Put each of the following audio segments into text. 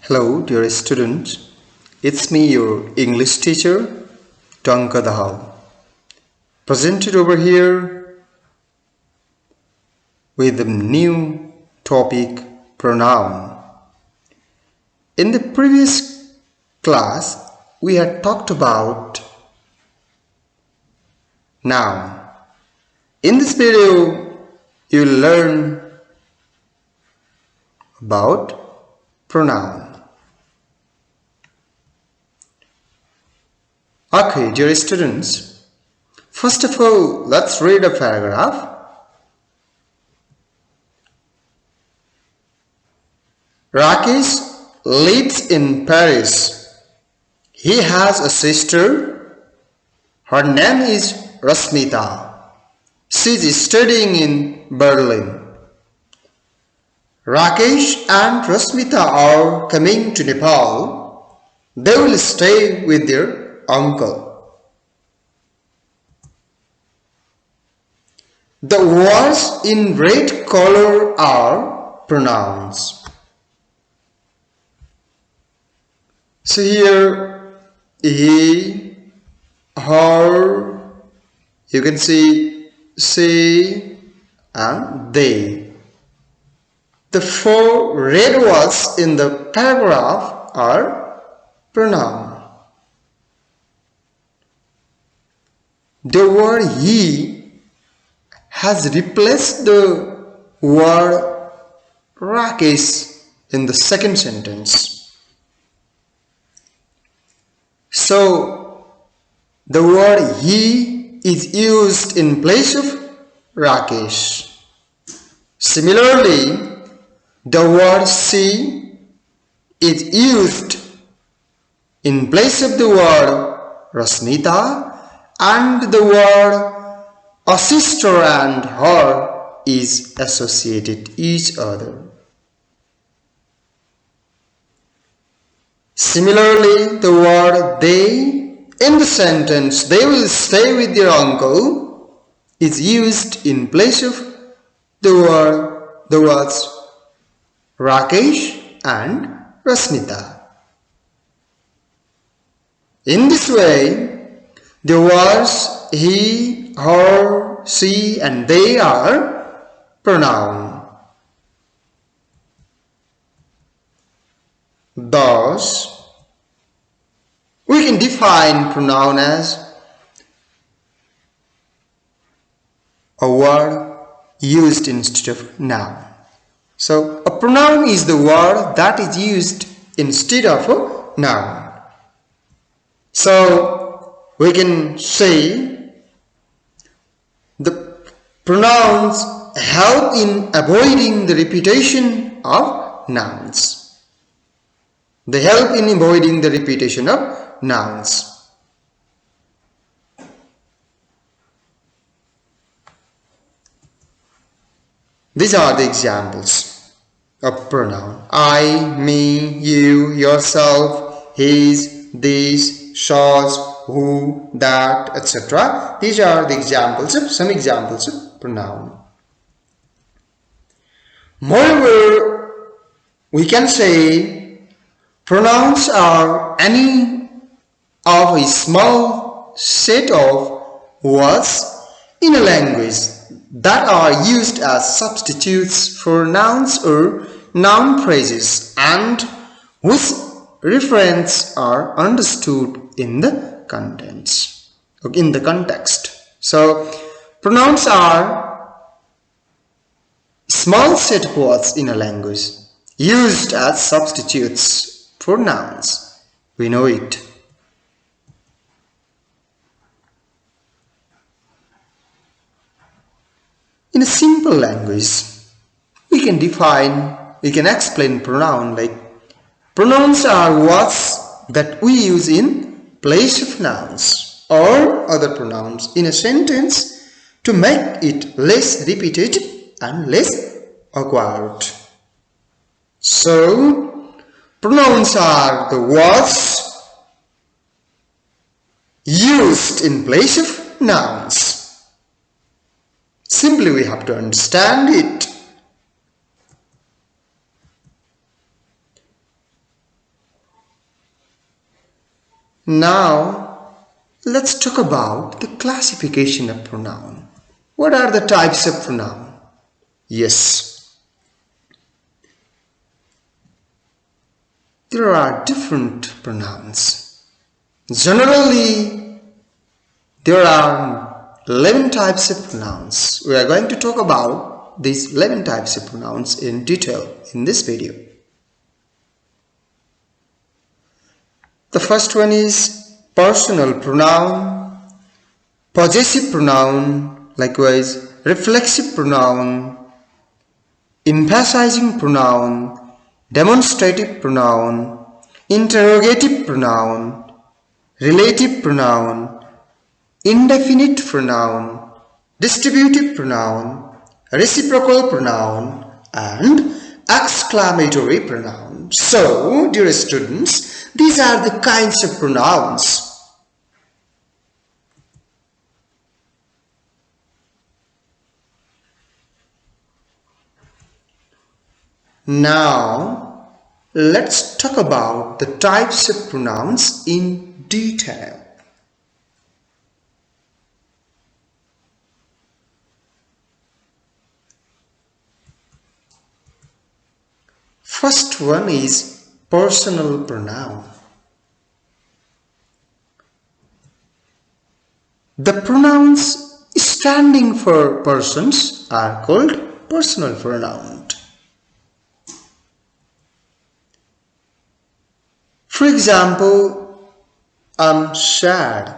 Hello dear students, it's me your English teacher, Tonka Dahal, presented over here with a new topic, pronoun. In the previous class, we had talked about noun. In this video, you'll learn about pronoun. Okay, dear students, first of all, let's read a paragraph. Rakesh lives in Paris. He has a sister. Her name is Rasmita. She is studying in Berlin. Rakesh and Rasmita are coming to Nepal. They will stay with their uncle. The words in red color are pronouns. So here, he, her, you can see she and they. The four red words in the paragraph are pronoun. The word he has replaced the word Rakesh in the second sentence. So, the word he is used in place of Rakesh. Similarly, the word she is used in place of the word Rasmita, and the word a sister and her is associated each other. Similarly, the word they in the sentence they will stay with their uncle is used in place of the words Rakesh and Rasmita. In this way, the words he, her, she and they are pronoun. Thus, we can define pronoun as a word used instead of noun. So, a pronoun is the word that is used instead of a noun. So, we can say the pronouns help in avoiding the repetition of nouns. They help in avoiding the repetition of nouns. These are the examples of pronoun. I, me, you, yourself, his, this, shows, who, that, etc. These are the examples of some examples of pronoun. Moreover, we can say pronouns are any of a small set of words in a language that are used as substitutes for nouns or noun phrases and whose referents are understood in the contents, in the context. So, pronouns are small set of words in a language used as substitutes for nouns. We know it. In a simple language, we can explain pronoun like pronouns are words that we use in place of nouns or other pronouns in a sentence to make it less repetitive and less awkward. So, pronouns are the words used in place of nouns. Simply we have to understand it. Now, let's talk about the classification of pronoun. What are the types of pronoun? Yes, there are different pronouns. Generally, there are 11 types of pronouns. We are going to talk about these 11 types of pronouns in detail in this video. The first one is personal pronoun, possessive pronoun, likewise reflexive pronoun, emphasizing pronoun, demonstrative pronoun, interrogative pronoun, relative pronoun, indefinite pronoun, distributive pronoun, reciprocal pronoun, and exclamatory pronoun. So, dear students, these are the kinds of pronouns. Now, let's talk about the types of pronouns in detail. First one is personal pronoun. The pronouns standing for persons are called personal pronoun. For example, I'm sad,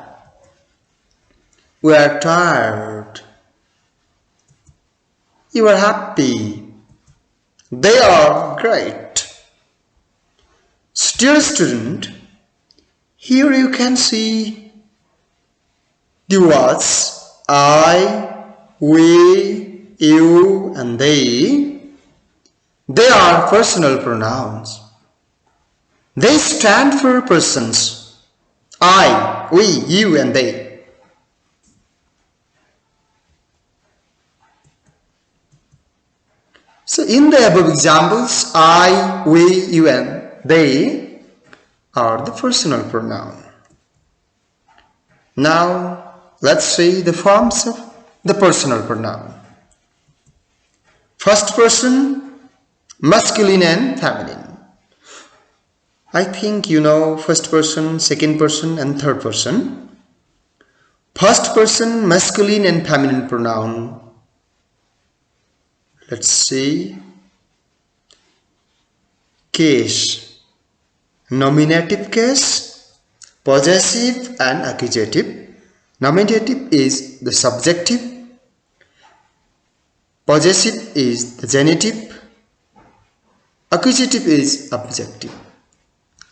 we are tired, you are happy, they are great. Dear student, here you can see the words I, we, you, and they. They are personal pronouns. They stand for persons. I, we, you, and they. So in the above examples, I, we, you, and they are the personal pronoun. Now, let's see the forms of the personal pronoun. First person, masculine and feminine. I think you know first person, second person, and third person. First person, masculine and feminine pronoun. Let's see. Case, nominative case, possessive and accusative. Nominative is the subjective, possessive is the genitive, accusative is objective.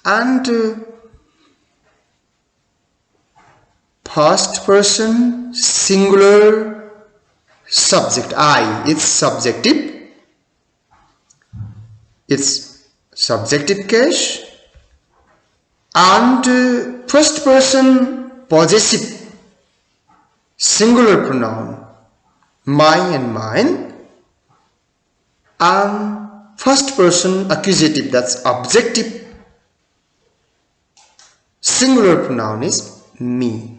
And first person, singular, subject, I, it's subjective. It's subjective case. And first person, possessive, singular pronoun, my and mine. And first person, accusative, that's objective, singular pronoun is me.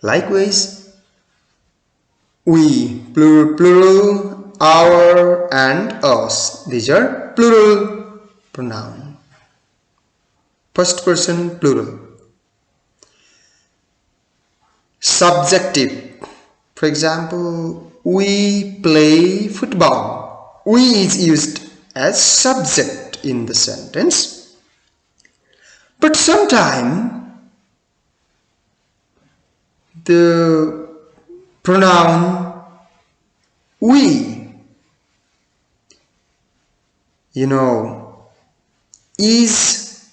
Likewise, we, plural, our, and us. These are plural pronoun. First person, plural. Subjective. For example, we play football. We is used as subject in the sentence. But sometimes the pronoun we, is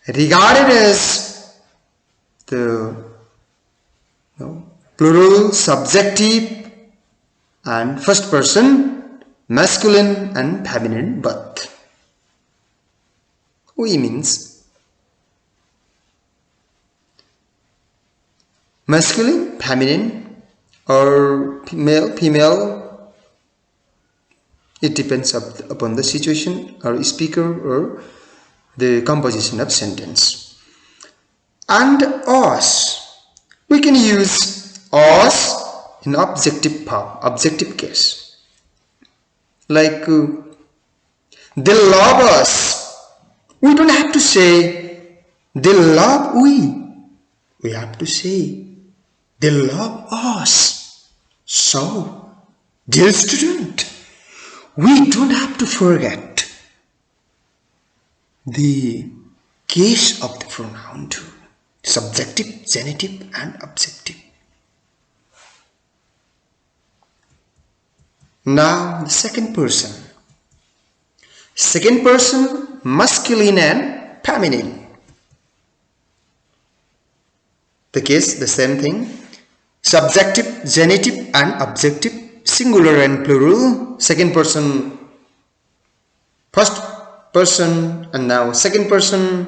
regarded as the plural, subjective, and first person, masculine and feminine both. We means masculine, feminine, or male, female. It depends upon the situation or speaker or the composition of sentence. and us. We can use us in objective case. Like they love us. We don't have to say they love we. We have to say they love us. So, dear student, we don't have to forget the case of the pronoun too. Subjective, genitive and objective. Now the second person. Second person, masculine and feminine. The case, the same thing. Subjective, genitive and objective. Singular and plural. Second person, first person, and now second person,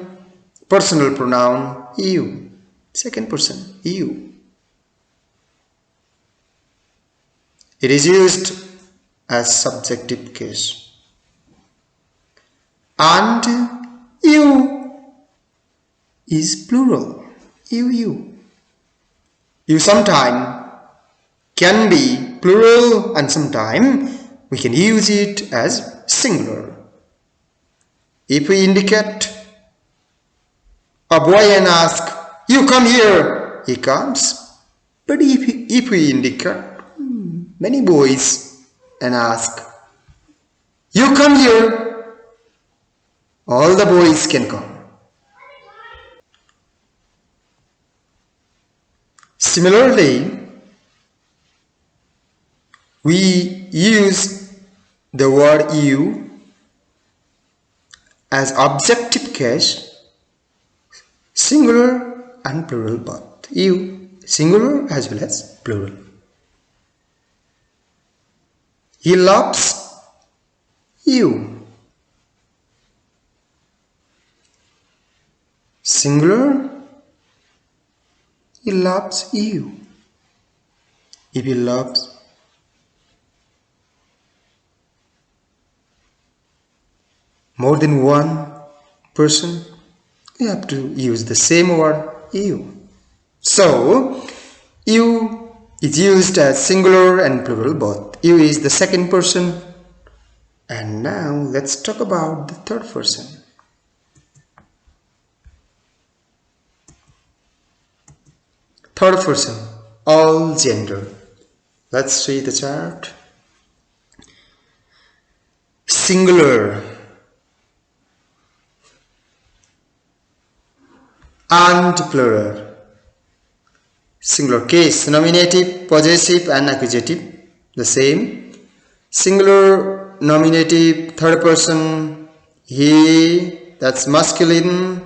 personal pronoun, you. Second person, you. It is used as subjective case. And you is plural. You. You sometime can be plural and sometime we can use it as singular. If we indicate a boy and ask, you come here, he comes. But if we indicate many boys and ask, you come here, all the boys can come. Similarly, we use the word you as objective case, singular and plural both. You, singular as well as plural. He loves you. Singular, he loves you. If he loves more than one person, you have to use the same word, you. So, you is used as singular and plural both. You is the second person. And now let's talk about the third person. Third person, all gender. Let's see the chart. Singular and plural. Singular case, nominative, possessive and accusative, the same. Singular, nominative, third person, he, that's masculine,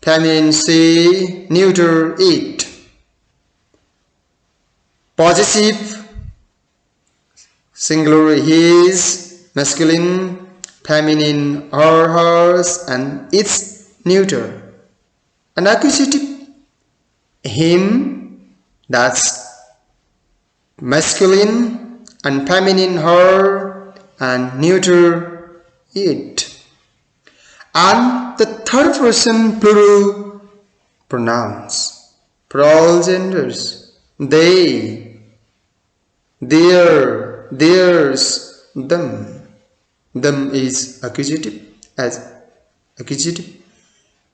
feminine, she, neuter, it. Possessive, singular, his, masculine, feminine, her, hers, and its, neuter. And accusative, him, that's masculine, and feminine, her, and neuter, it. And the third person, plural pronouns for all genders. They, their, theirs, them. Them is accusative, as accusative.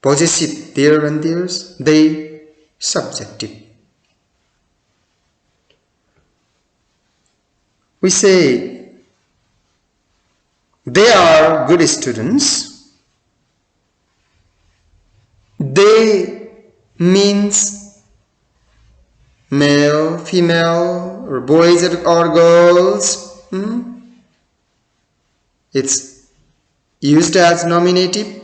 Possessive, their and theirs. They, subjective. We say they are good students. They means male, female, or boys or girls. It's used as nominative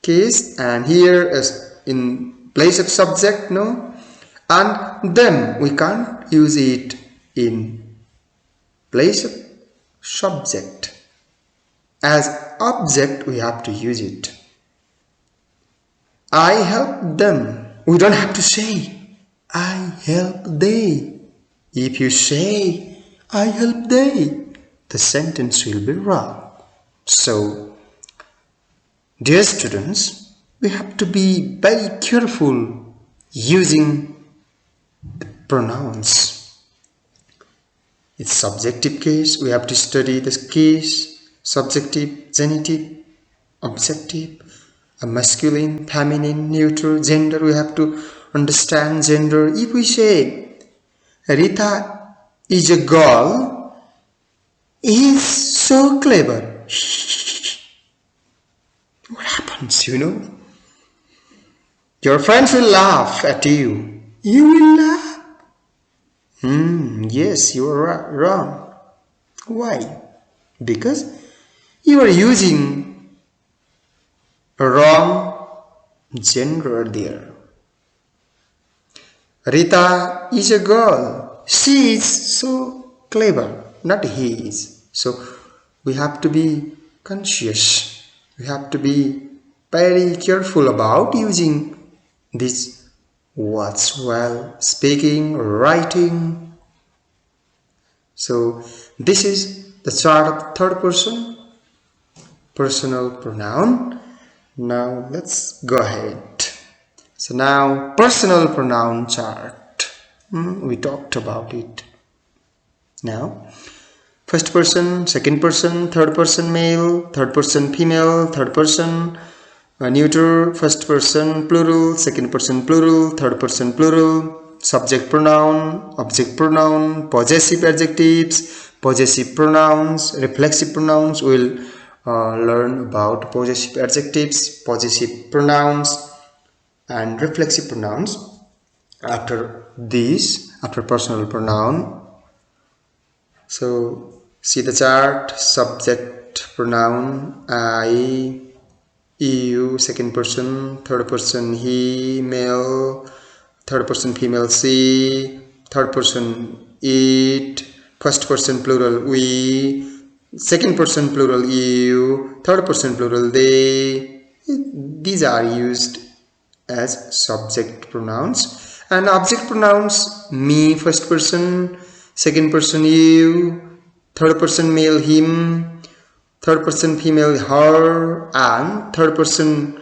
case, and here as in place of subject, no. And them, we can't use it in place of subject. As object, we have to use it. I help them. We don't have to say, I help they. If you say, I help they, the sentence will be wrong. So, dear students, we have to be very careful using pronouns. It's subjective case, we have to study this case, subjective, genitive, objective, a masculine, feminine, neuter, gender, we have to understand gender. If we say Rita is a girl, is so clever. What happens, you know? Your friends will laugh at you. You will laugh? Yes, you are wrong. Why? Because you are using a wrong gender there. Rita is a girl. She is so clever, not he is. So we have to be conscious. We have to be very careful about using these words while speaking or writing. So this is the chart of third person, personal pronoun. Now let's go ahead. So now personal pronoun chart. We talked about it. Now first person, second person, third person male, third person female, third person neuter, first person plural, second person plural, third person plural, subject pronoun, object pronoun, possessive adjectives, possessive pronouns, reflexive pronouns. We'll learn about possessive adjectives, possessive pronouns and reflexive pronouns after this, after personal pronoun. So see the chart, subject pronoun I, you, second person, third person he, male, third person female she, third person it, first person plural we, second person plural you, third person plural they. These are used as subject pronouns. And object pronouns me, first person, second person you, third person male him, third person female her, and third person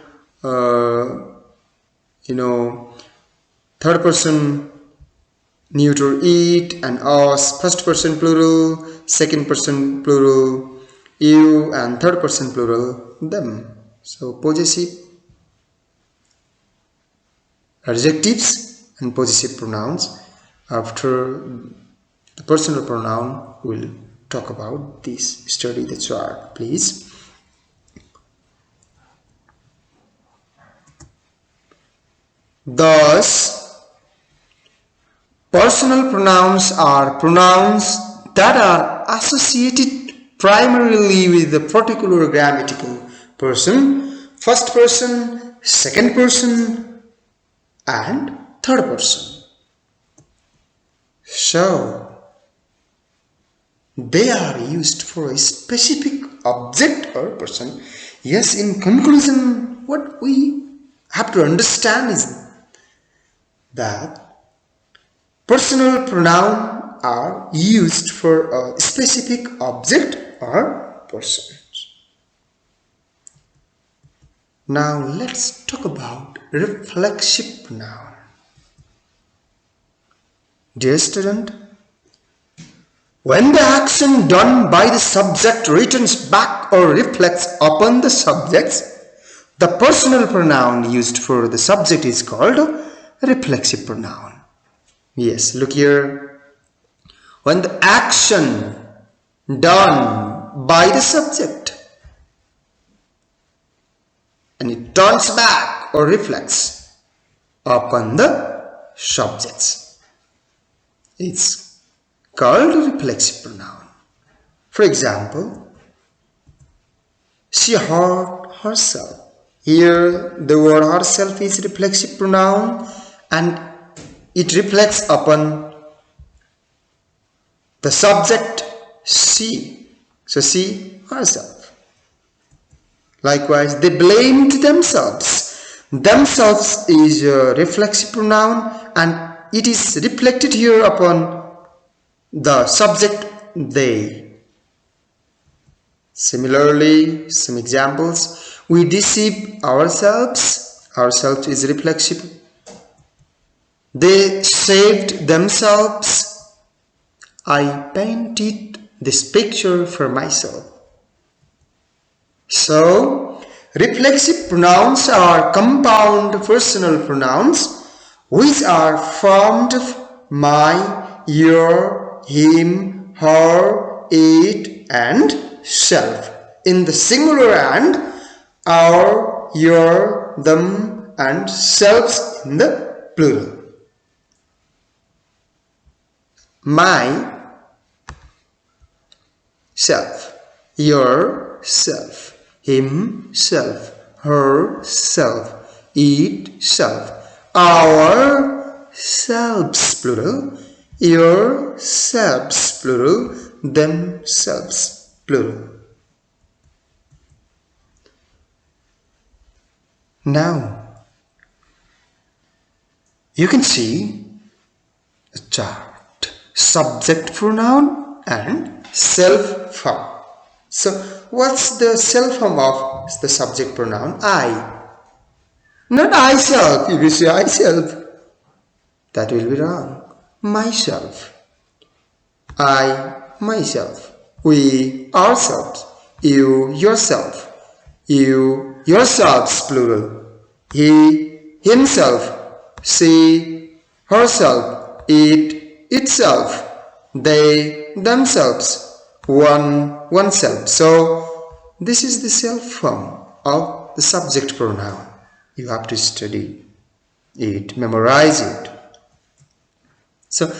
third person neuter it and us, first person plural, second person plural you, and third person plural them. So possessive adjectives and possessive pronouns. After the personal pronoun, we'll talk about this. Study the chart, please. Thus, personal pronouns are pronouns that are associated primarily with the particular grammatical person, first person, second person, and third person. So they are used for a specific object or person. Yes, in conclusion, what we have to understand is that personal pronouns are used for a specific object or person. Now let's talk about reflexive pronoun. Dear student, when the action done by the subject returns back or reflects upon the subjects, the personal pronoun used for the subject is called a reflexive pronoun. Yes, look here. When the action done by the subject and it turns back or reflects upon the subjects, it's called a reflexive pronoun. For example, she hurt herself. Here the word herself is reflexive pronoun and it reflects upon the subject she. So she herself. Likewise, they blamed themselves. Themselves is a reflexive pronoun and it is reflected here upon the subject they. Similarly, some examples. We deceive ourselves. ourselves is reflexive. They saved themselves. I painted this picture for myself. So, reflexive pronouns are compound personal pronouns which are formed of my, your, him, her, it, and self in the singular and our, your, them, and selves in the plural. My self, your self, himself, herself, itself, our selves plural, yourselves plural, themselves plural. Now you can see a chart. Subject pronoun and self form. So what's the self form of the subject pronoun? I. Not I self. If you say I self, that will be wrong. Myself. I, myself. We, ourselves. You, yourself. You, yourselves, plural. He, himself. She, herself. It, itself, they, themselves, one, oneself. So this is the self form of the subject pronoun. You have to study it, memorize it. So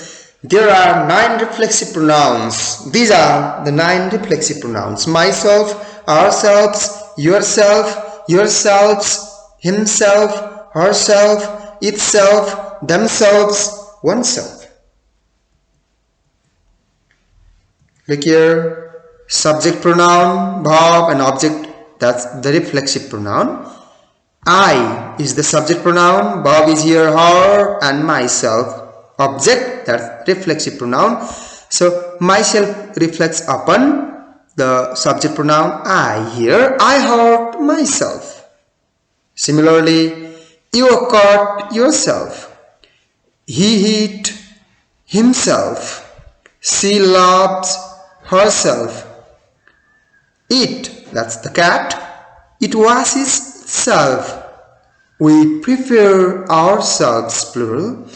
there are 9 reflexive pronouns. These are the 9 reflexive pronouns: myself, ourselves, yourself, yourselves, himself, herself, itself, themselves, oneself. Look here, subject pronoun, verb and object, that's the reflexive pronoun. I is the subject pronoun, verb is here her and myself. Object, that's reflexive pronoun. So myself reflects upon the subject pronoun I here. I hurt myself. Similarly, you caught yourself. He hit himself. She loves herself. It, that's the cat, it washes itself. We prefer ourselves, plural.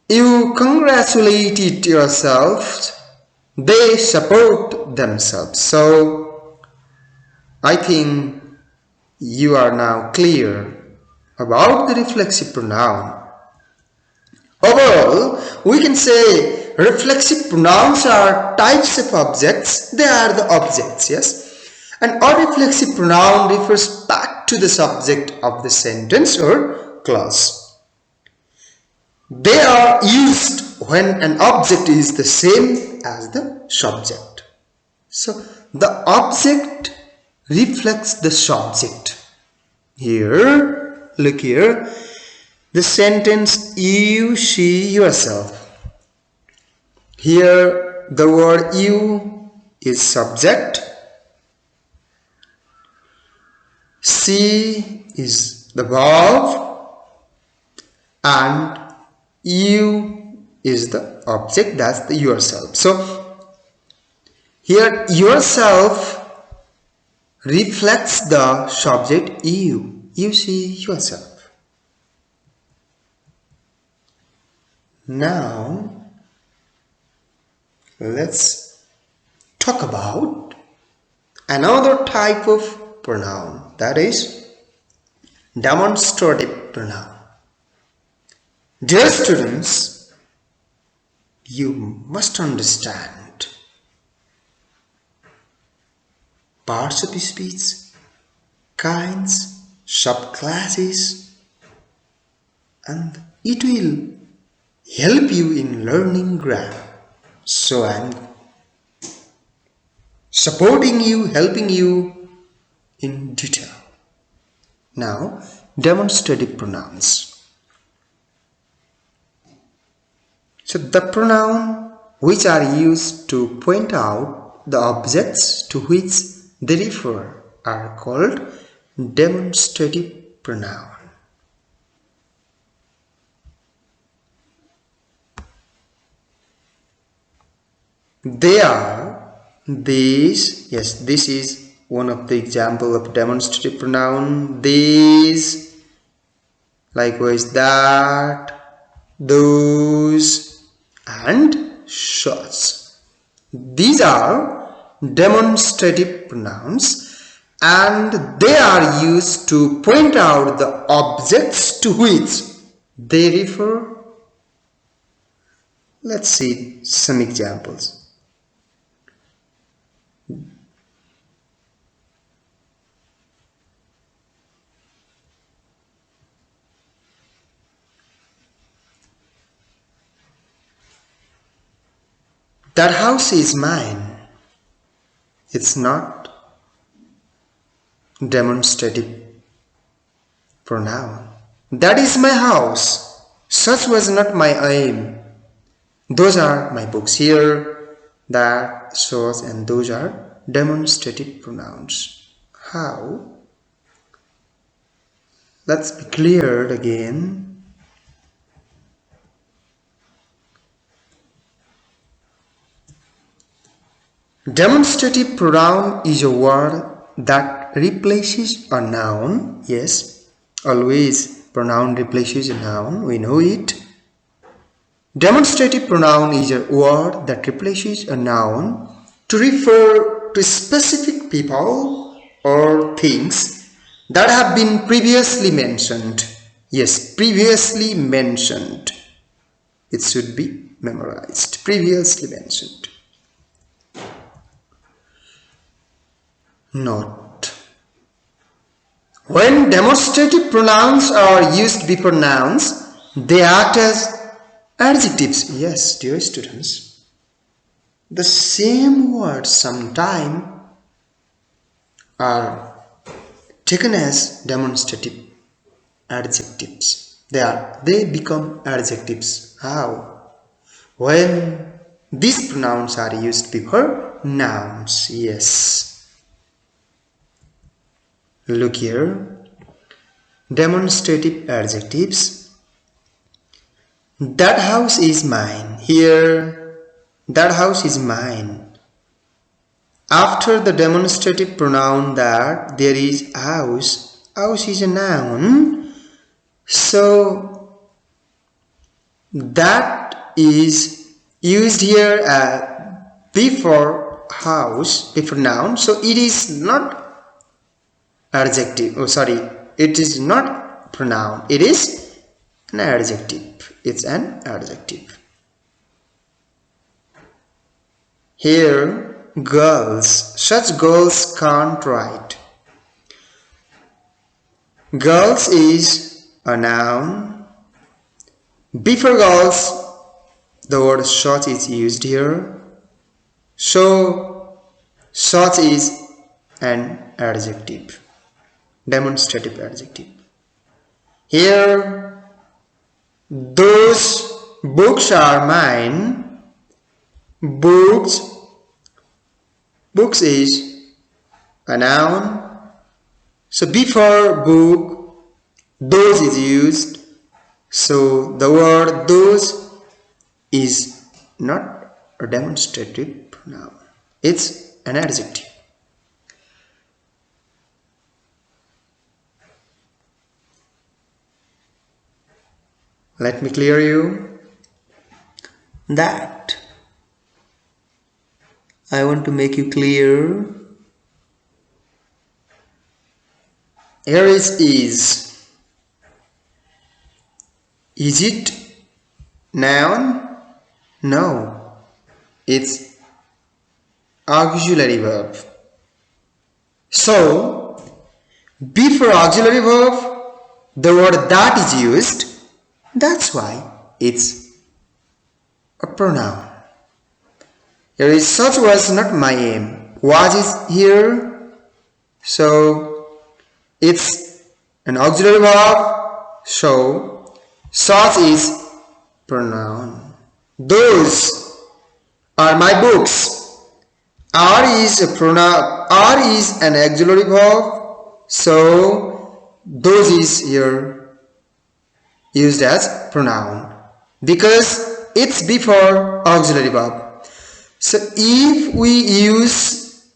You congratulated yourselves. They support themselves. So, I think you are now clear about the reflexive pronoun. Overall, we can say reflexive pronouns are types of objects. They are the objects, yes. And a reflexive pronoun refers back to the subject of the sentence or clause. They are used when an object is the same as the subject. So the object reflects the subject. Here, look here. The sentence you, she, yourself. Here the word you is subject. She is the verb and you is the object, that's the yourself. So here yourself reflects the subject you. You see yourself. Now, let's talk about another type of pronoun, that is demonstrative pronoun. Dear students, you must understand parts of speech, kinds, subclasses, and it will help you in learning grammar. So I'm supporting you, helping you in detail. Now, demonstrative pronouns. So the pronoun which are used to point out the objects to which they refer are called demonstrative pronoun. They are, these. Yes, this is one of the example of demonstrative pronoun. These, likewise that, those, and such. These are demonstrative pronouns, and they are used to point out the objects to which they refer. Let's see some examples. That house is mine. It's not demonstrative pronoun. That is my house. Such was not my aim. Those are my books. Here, that, such, and those are demonstrative pronouns. How? Let's be clear again. Demonstrative pronoun is a word that replaces a noun. Yes, always pronoun replaces a noun. We know it. Demonstrative pronoun is a word that replaces a noun to refer to specific people or things that have been previously mentioned. Yes, previously mentioned. It should be memorized. Previously mentioned. Note: when demonstrative pronouns are used before nouns, they act as adjectives. Yes, dear students, the same words sometimes are taken as demonstrative adjectives. They become adjectives. How? When these pronouns are used before nouns. Yes. Look here. Demonstrative adjectives. That house is mine. Here, that house is mine. After the demonstrative pronoun that, there is house. House is a noun. So, that is used here before house, before noun. So, it is not adjective. It is not pronoun. It is an adjective. It's an adjective. Here, girls. Such girls can't write. Girls is a noun. Before girls, the word such is used here. So, such is an adjective. Demonstrative adjective. Here, those books are mine. Books is a noun. So before book, those is used. So the word those is not a demonstrative pronoun. It's an adjective. Let me clear you that. I want to make you clear. Here is is. Is it noun? No. It's auxiliary verb. So, before auxiliary verb, the word that is used. That's why it's a pronoun. Here is such was not my aim. Was is here. So it's an auxiliary verb. So such is pronoun. Those are my books. Are is a pronoun. Are is an auxiliary verb. So those is here used as pronoun because it's before auxiliary verb. So if we use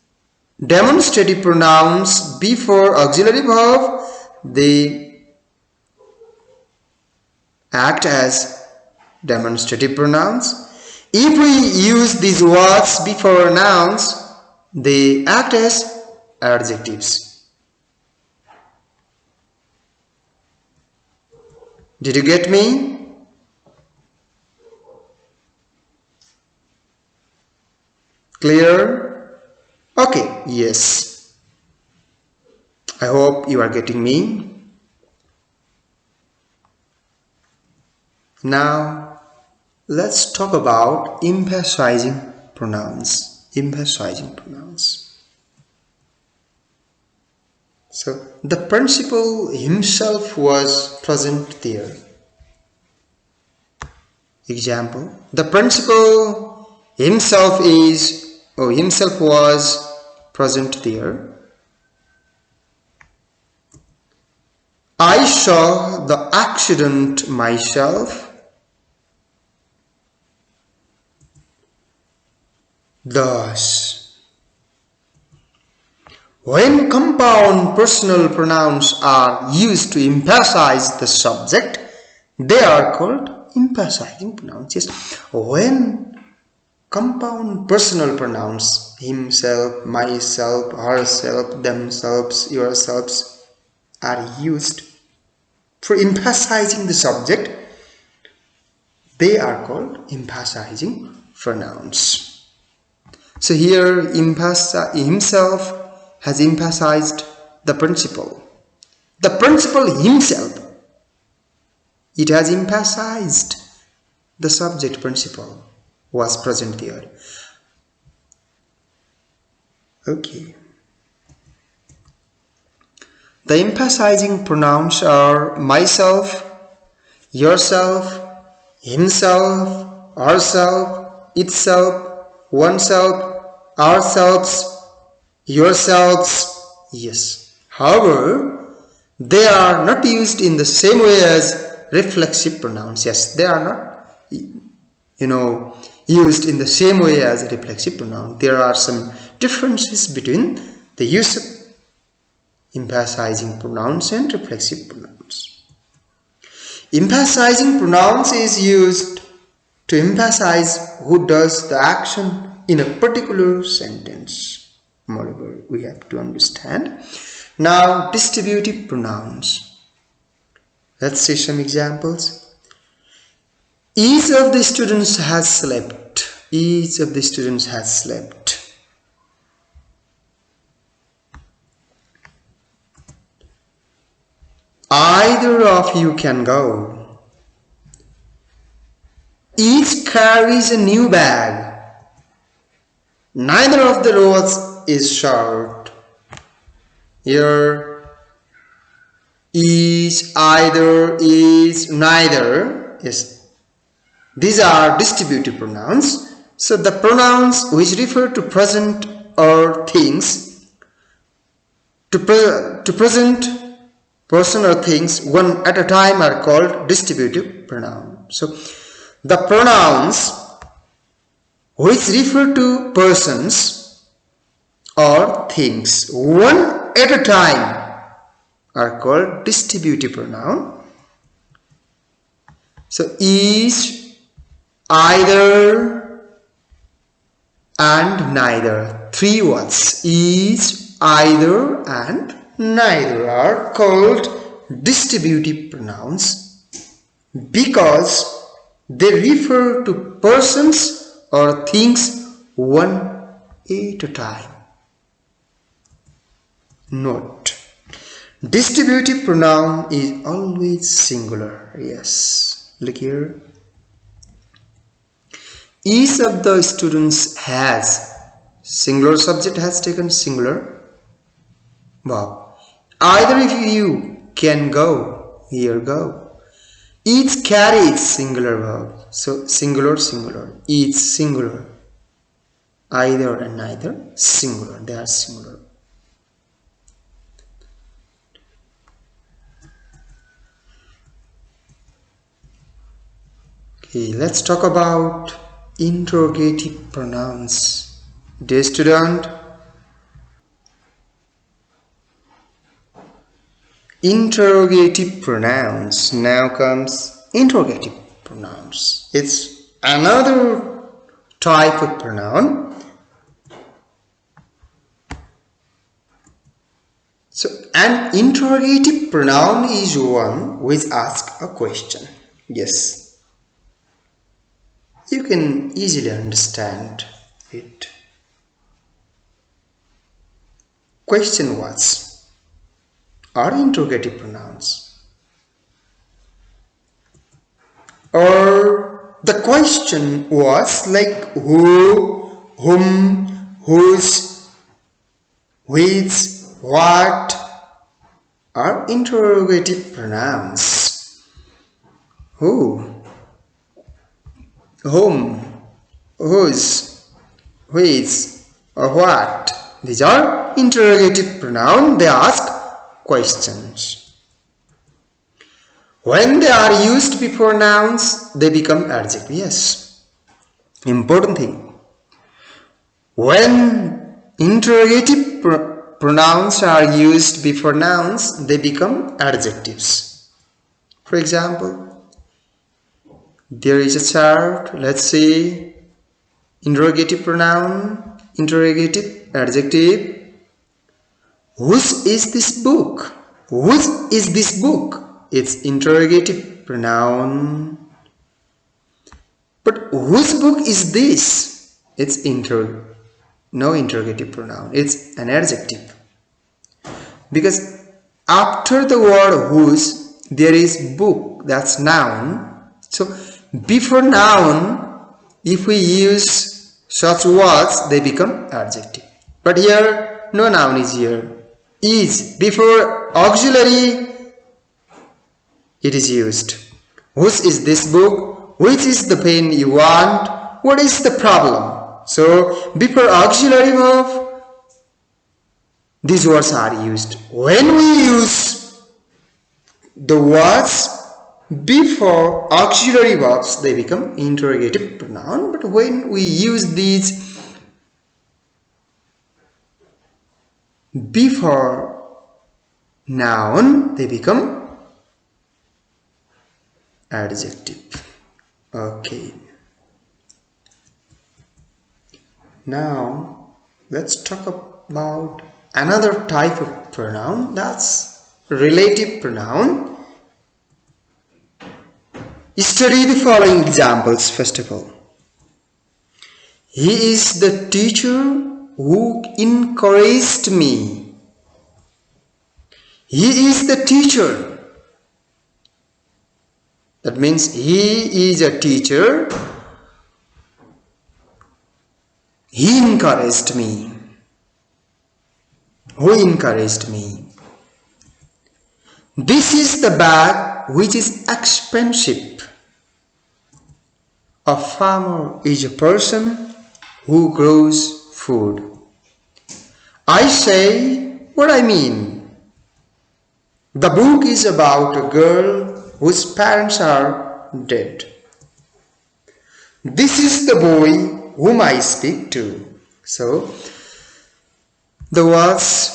demonstrative pronouns before auxiliary verb, they act as demonstrative pronouns. If we use these words before nouns, they act as adjectives. Did you get me? Clear? Okay, yes. I hope you are getting me. Now, let's talk about emphasizing pronouns. Emphasizing pronouns. So, the principal himself was present there. Example, the principal himself was present there. I saw the accident myself. Thus, when compound personal pronouns are used to emphasize the subject, they are called emphasizing pronouns. Yes, when compound personal pronouns, himself, myself, herself, themselves, yourselves, are used for emphasizing the subject, they are called emphasizing pronouns. So here himself has emphasized the principal. The principal himself, it has emphasized the subject principal was present there. Okay. The emphasizing pronouns are myself, yourself, himself, ourself, itself, oneself, ourselves, yourselves. Yes. However, they are not used in the same way as reflexive pronouns. Yes, they are not, used in the same way as a reflexive pronoun. There are some differences between the use of emphasizing pronouns and reflexive pronouns. Emphasizing pronouns is used to emphasize who does the action in a particular sentence. Moreover, we have to understand. Now, distributive pronouns. Let's see some examples. Each of the students has slept. Each of the students has slept. Either of you can go. Each carries a new bag. Neither of the roads is short. Here, is, either, is, neither. Yes, these are distributive pronouns. So the pronouns which refer to present or things, to present person or things one at a time, are called distributive pronoun. So the pronouns which refer to persons or things one at a time are called distributive pronoun. So is, either, and neither. Three words, is, either, and neither, are called distributive pronouns because they refer to persons or things one at a time. Note, distributive pronoun is always singular. Yes, look here. Each of the students has, singular subject has taken singular verb. Either of you can go, here go. Each carries singular verb. So singular, singular. Each singular. Either and neither singular. They are singular. Okay, let's talk about Interrogative pronouns. Dear student, interrogative pronouns. Now comes interrogative pronouns. It's another type of pronoun. So an interrogative pronoun is one which asks a question. Yes. You can easily understand it. Question words are interrogative pronouns. Or the question was like who, whom, whose, which, what are interrogative pronouns. Who, whom, whose, which, or what. These are interrogative pronouns. They ask questions. When they are used before nouns, they become adjectives. Yes. Important thing. When interrogative pronouns are used before nouns, they become adjectives. For example, there is a child, let's say, interrogative pronoun, interrogative, adjective. Whose is this book? Whose is this book? It's interrogative pronoun. But whose book is this? It's no interrogative pronoun. It's an adjective. Because after the word whose, there is book, that's noun. So before noun, if we use such words, they become adjective. But here, no noun is here. Is before auxiliary, it is used. Whose is this book? Which is the pen you want? What is the problem? So before auxiliary verb, these words are used. When we use the words before auxiliary verbs, they become interrogative pronoun. But when we use these before noun, they become adjective. Okay. Now let's talk about another type of pronoun, that's relative pronoun. Study the following examples first of all. He is the teacher who encouraged me. He is the teacher. That means he is a teacher. He encouraged me. Who encouraged me? This is the bag which is expensive. A farmer is a person who grows food. I say what I mean. The book is about a girl whose parents are dead. This is the boy whom I speak to. So, the words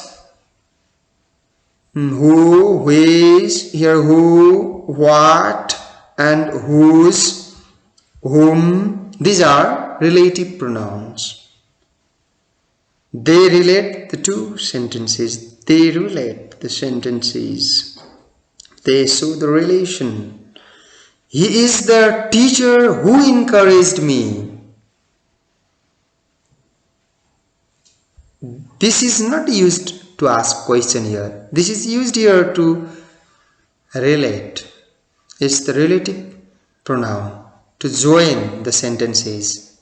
who, which, here who, what, and whose, whom, these are relative pronouns. They relate the two sentences. They relate the sentences. They show the relation. He is the teacher who encouraged me. This is not used to ask question here. This is used here to relate. It's the relative pronoun to join the sentences.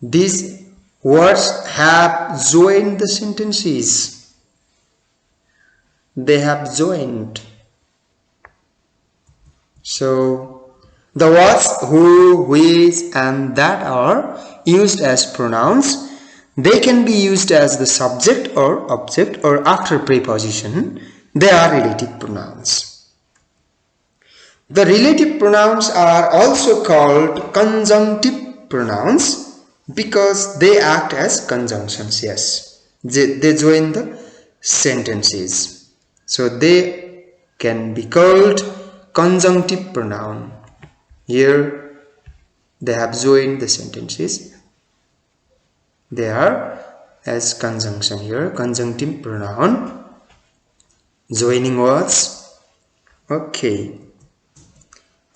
These words have joined the sentences. They have joined. So the words who, which, and that are used as pronouns. They can be used as the subject or object or after preposition. They are relative pronouns. The relative pronouns are also called conjunctive pronouns because they act as conjunctions. Yes, they join the sentences, so they can be called conjunctive pronoun. Here they have joined the sentences, they are as conjunction. Here conjunctive pronoun joining words. Okay,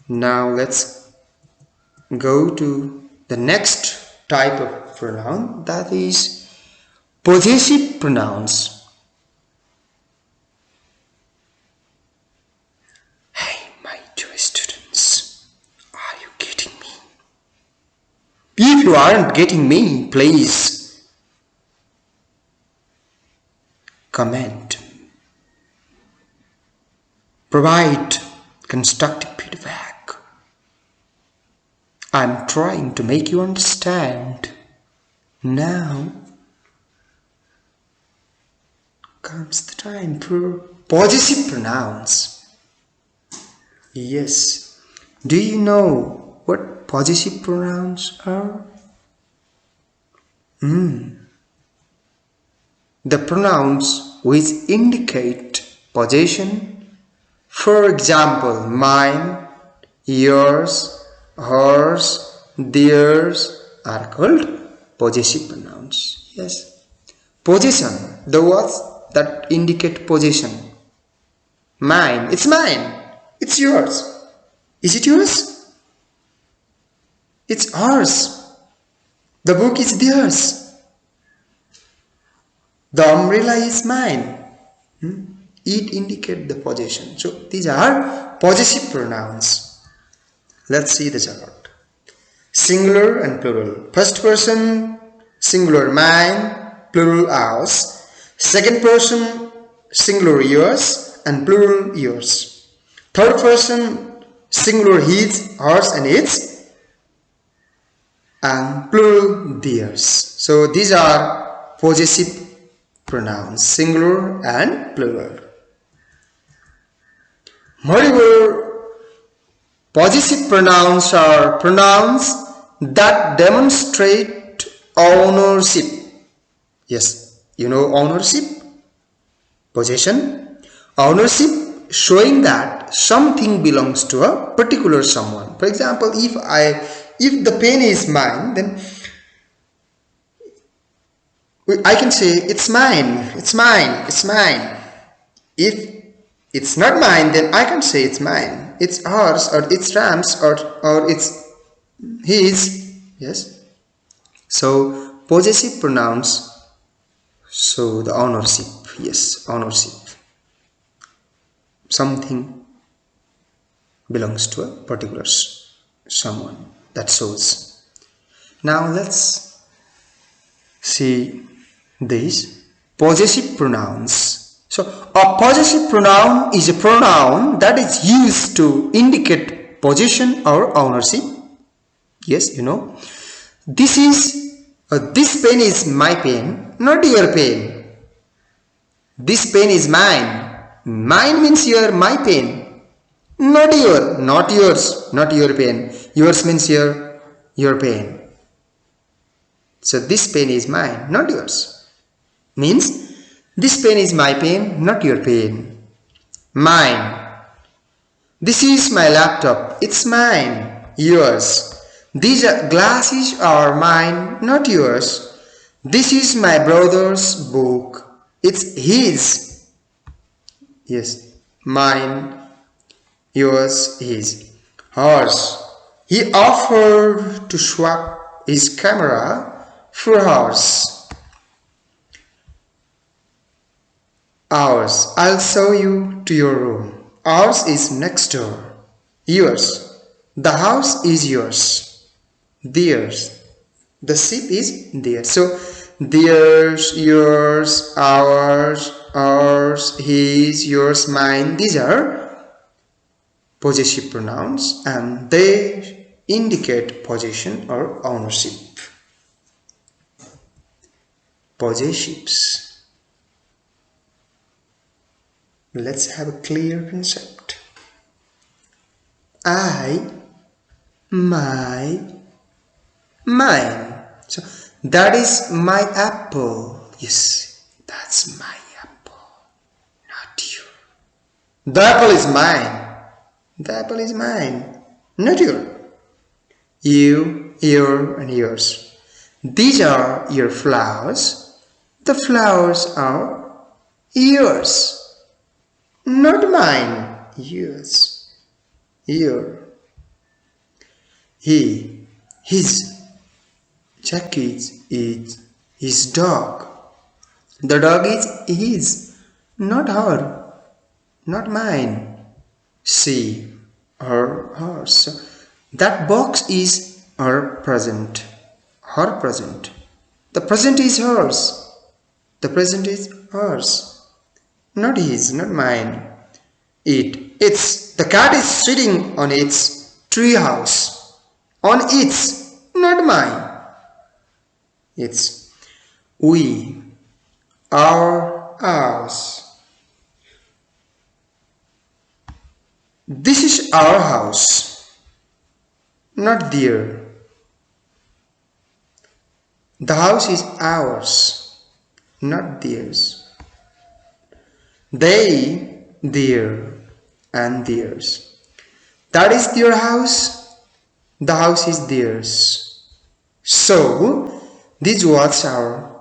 now let's go to the next type of pronoun, that is possessive pronouns. Hey, my dear students, are you getting me? If you aren't getting me, please comment, provide constructive feedback. I'm trying to make you understand. Now comes the time for possessive pronouns. Yes, do you know what possessive pronouns are? The pronouns which indicate possession. For example, mine, yours, hers, theirs are called possessive pronouns. Yes, possession, the words that indicate possession. Mine, it's mine. It's yours. Is it yours? It's ours. The book is theirs. The umbrella is mine. It indicates the possession. So these are possessive pronouns. Let's see the chart. Singular and plural. First person, singular mine, plural ours. Second person, singular yours and plural yours. Third person, singular his, hers and its, and plural theirs. So these are possessive pronouns, singular and plural. Moreover, possessive pronouns are pronouns that demonstrate ownership. Yes, you know ownership, possession, ownership, showing that something belongs to a particular someone. For example, if the pen is mine, then I can say it's mine, it's mine, it's mine. If it's not mine, then I can say it's mine, it's ours, or it's Ram's, or it's his. Yes. So possessive pronouns show the ownership. Yes, ownership. Something belongs to a particular someone. That shows. Now let's see these possessive pronouns. So a possessive pronoun is a pronoun that is used to indicate possession or ownership. Yes, you know. This pen is my pen, not your pen. This pen is mine. Mine means my pen. Not yours, not your pen. Yours means your pen. So this pen is mine, not yours. Means this pen is my pen, not your pen. Mine. This is my laptop. It's mine, yours. These glasses are mine, not yours. This is my brother's book. It's his. Yes, mine, yours, his. Hers. He offered to swap his camera for hers. Ours. I'll show you to your room. Ours is next door. Yours. The house is yours. Theirs. The ship is theirs. So theirs, yours, ours, his, yours, mine. These are possessive pronouns and they indicate possession or ownership. Possessives. Let's have a clear concept. I, my, Mine. So that is my apple. Yes, that's my apple, not you. The apple is mine. The apple is mine, not your. You, your, and yours. These are your flowers. The flowers are yours, not mine. Yours. Your. He. His. Jack is his dog. The dog is his, not her, not mine. She, her, hers. So that box is her present. Her present. The present is hers. The present is hers. Not his, not mine. Its. The cat is sitting on its tree house. On its, not mine. It's. We. Our, ours. This is our house, not their. The house is ours, not theirs. They, their, and theirs. That is their house, the house is theirs. So, these words are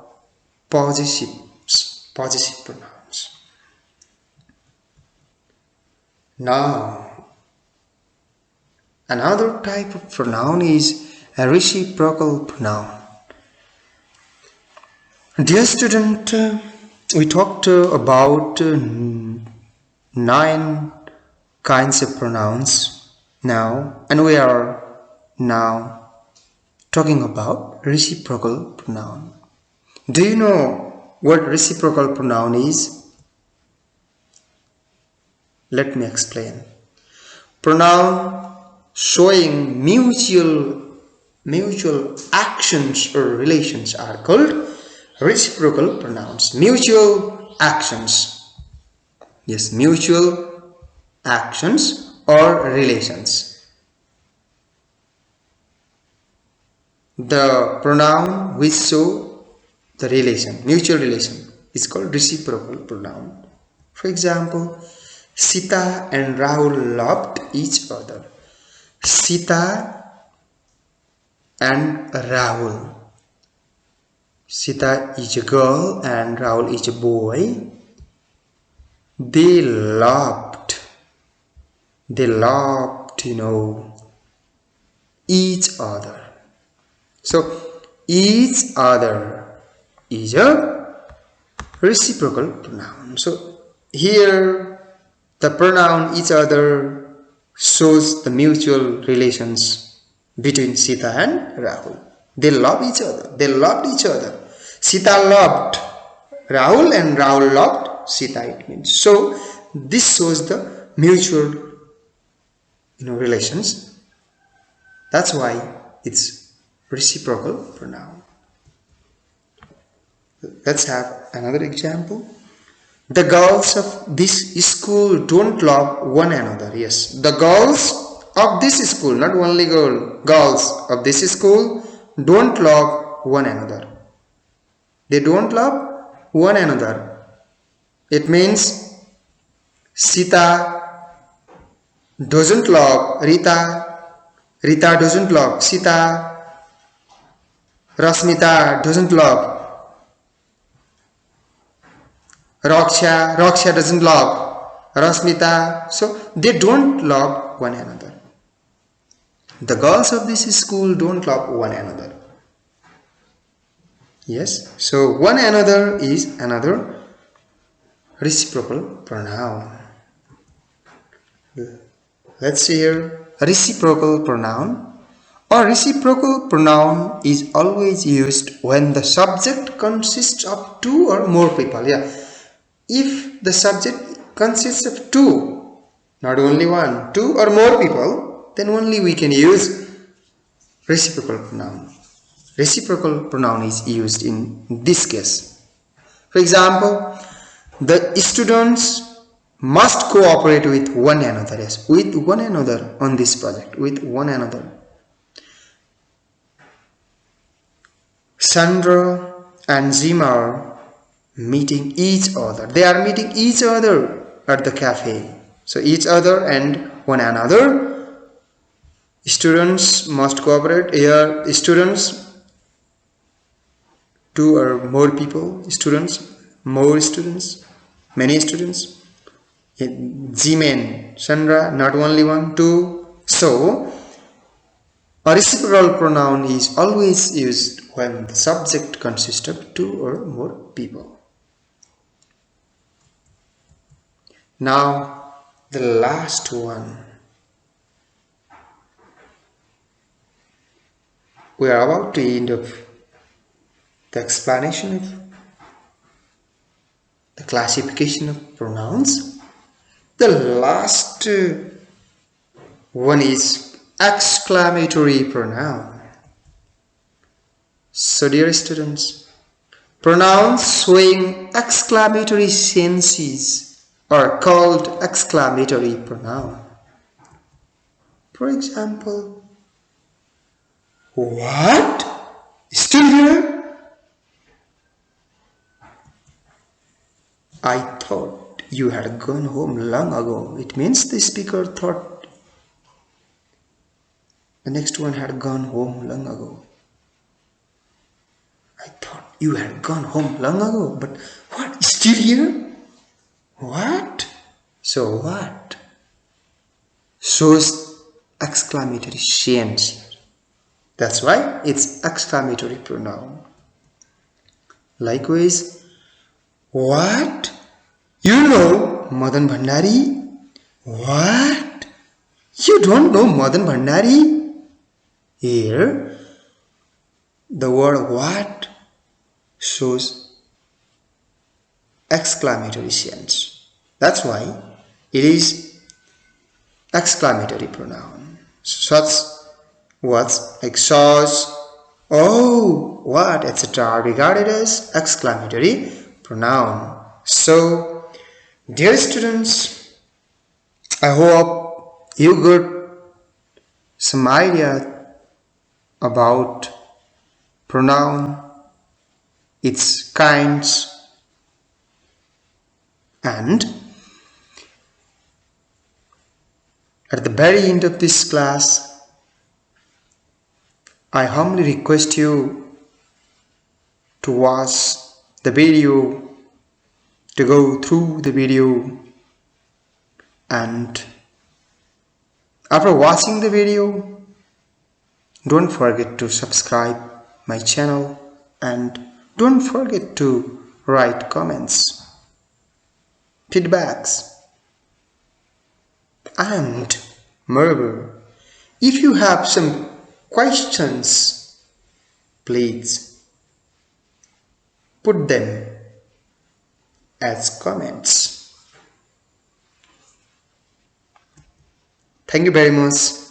possessives, possessive pronouns. Now, another type of pronoun is a reciprocal pronoun. Dear student, we talked about 9 kinds of pronouns now, and we are now talking about reciprocal pronoun. Do you know what reciprocal pronoun is? Let me explain. Pronoun showing mutual actions or relations are called reciprocal pronouns. Mutual actions. Yes, mutual actions or relations. The pronoun which show the relation, mutual relation, is called reciprocal pronoun. For example, Sita and Rahul loved each other. Sita and Rahul. Sita is a girl and Rahul is a boy. They loved, each other. So, each other is a reciprocal pronoun. So, here the pronoun each other shows the mutual relations between Sita and Rahul. They love each other. They loved each other. Sita loved Rahul and Rahul loved Sita, it means. So, this shows the mutual relations. That's why it's reciprocal pronoun. Let's have another example. The girls of this school don't love one another. Yes, the girls of this school, not only girls of this school don't love one another. They don't love one another. It means Sita doesn't love Rita, Rita doesn't love Sita, Rasmita doesn't love Raksha doesn't love Rasmita. So they don't love one another. The girls of this school don't love one another. Yes, so one another is another reciprocal pronoun. Let's see here. Reciprocal pronoun. A reciprocal pronoun is always used when the subject consists of 2 or more people. Yeah. If the subject consists of 2, not only 1, 2 or more people, then only we can use reciprocal pronoun. Reciprocal pronoun is used in this case. For example, the students must cooperate with one another. Yes, with one another on this project, with one another. Sandra and Jim are meeting each other. They are meeting each other at the cafe. So each other and one another. Students must cooperate. Here, students, two or more people, students, more students, many students. Jim and Sandra, not only one, two. So, a reciprocal pronoun is always used when the subject consists of two or more people. Now, the last one. We are about to end up the explanation of the classification of pronouns. The last one is exclamatory pronoun. So dear students, pronouns showing exclamatory senses are called exclamatory pronoun. For example, what? Still here? I thought you had gone home long ago. It means the speaker thought the next one had gone home long ago. I thought you had gone home long ago, but what? Still here? What? So what? Shows exclamatory sense. That's why it's exclamatory pronoun. Likewise, what? You know Madan Bhandari? What? You don't know Madan Bhandari? Here, the word what shows exclamatory sense. That's why it is exclamatory pronoun. Such words like sauce, oh, what, etc. are regarded as exclamatory pronoun. So, dear students, I hope you got some idea about pronoun, its kinds, and at the very end of this class, I humbly request you to watch the video, to go through the video, and after watching the video, don't forget to subscribe my channel and don't forget to write comments, feedbacks, and moreover, if you have some questions, please put them as comments. Thank you very much.